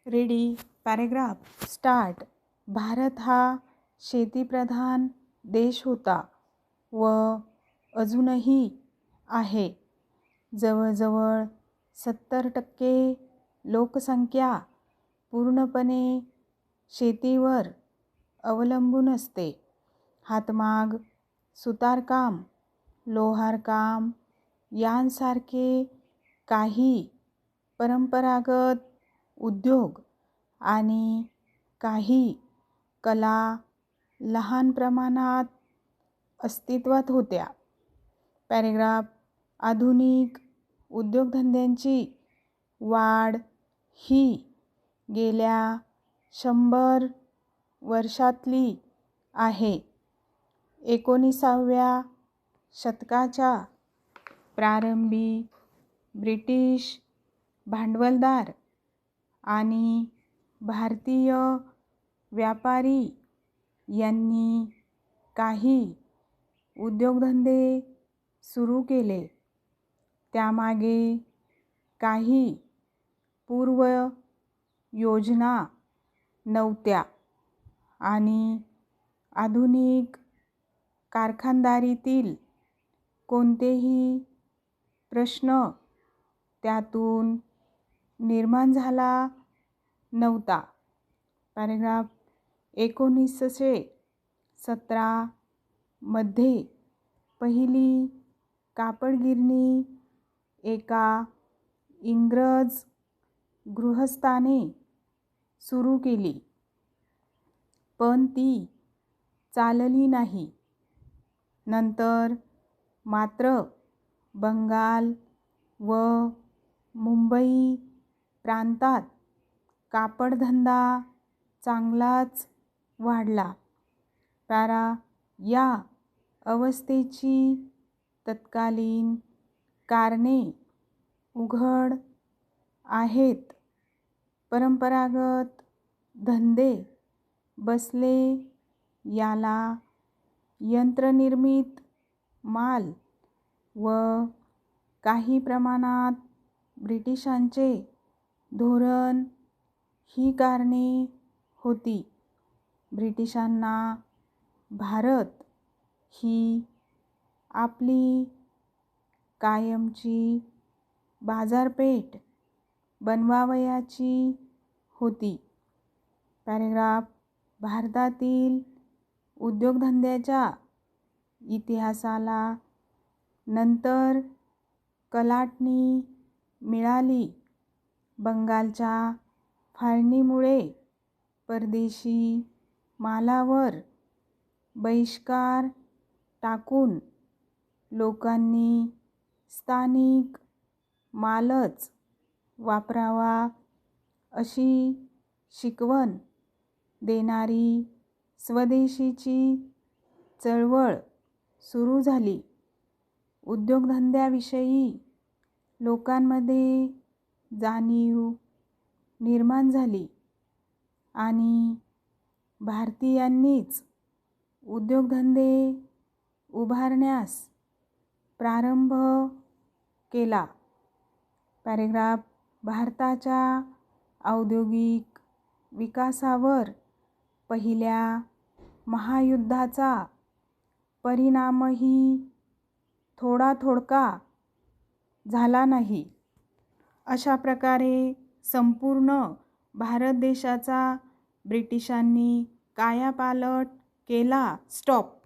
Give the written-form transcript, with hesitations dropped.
Ready. Paragraph start. Bharat हा शेतीप्रधान देश होता व अजूनही आहे. जवळजवळ 70% लोकसंख्या पूर्णपणे शेतीवर अवलंबून असते. हातमाग, सुतारकाम, लोहारकाम यांसारखे काही परंपरागत उद्योग आणि काही कला लहान प्रमाणात अस्तित्वात होत्या. पॅरेग्राफ आधुनिक उद्योगधंद्यांची वाढ ही गेल्या 100 वर्षातली आहे. 19व्या शतकाच्या प्रारंभी ब्रिटिश भांडवलदार आणि भारतीय व्यापारी यांनी काही उद्योगधंदे सुरू केले. त्यामागे काही पूर्वयोजना नव्हत्या आणि आधुनिक कारखानदारीतील कोणतेही प्रश्न त्यातून निर्माण झाला नव्हता. पॅरेग्राफ 1917 मध्ये पहिली कापडगिरणी एका इंग्रज गृहस्थाने सुरू केली, पण ती चालली नाही. नंतर मात्र बंगाल व मुंबई प्रांतात कापडधंदा चांगलाच वाढला. या अवस्थेची तत्कालीन कारणे उघड आहेत. परंपरागत धंदे बसले याला यंत्रनिर्मित माल व काही प्रमाणात ब्रिटिशांचे धोरण ही कारणे होती. ब्रिटिशांना भारत ही आपली कायमची बाजारपेठ बनवावयाची होती. पॅरेग्राफ भारतातील उद्योगधंद्याच्या इतिहासाला नंतर कलाटणी मिळाली. बंगालच्या फाळणीमुळे परदेशी मालावर बहिष्कार टाकून लोकांनी स्थानिक मालच वापरावा अशी शिकवण देणारी स्वदेशीची चळवळ सुरू झाली. उद्योगधंद्याविषयी लोकांमध्ये जाणीव निर्माण झाली आणि भारतीयांनीच उद्योगधंदे उभारण्यास प्रारंभ केला. पॅरेग्राफ भारताच्या औद्योगिक विकासावर पहिल्या महायुद्धाचा परिणामही थोडका झाला नाही. अशा प्रकारे संपूर्ण भारत देशाचा ब्रिटिशांनी कायापालट केला. स्टॉप.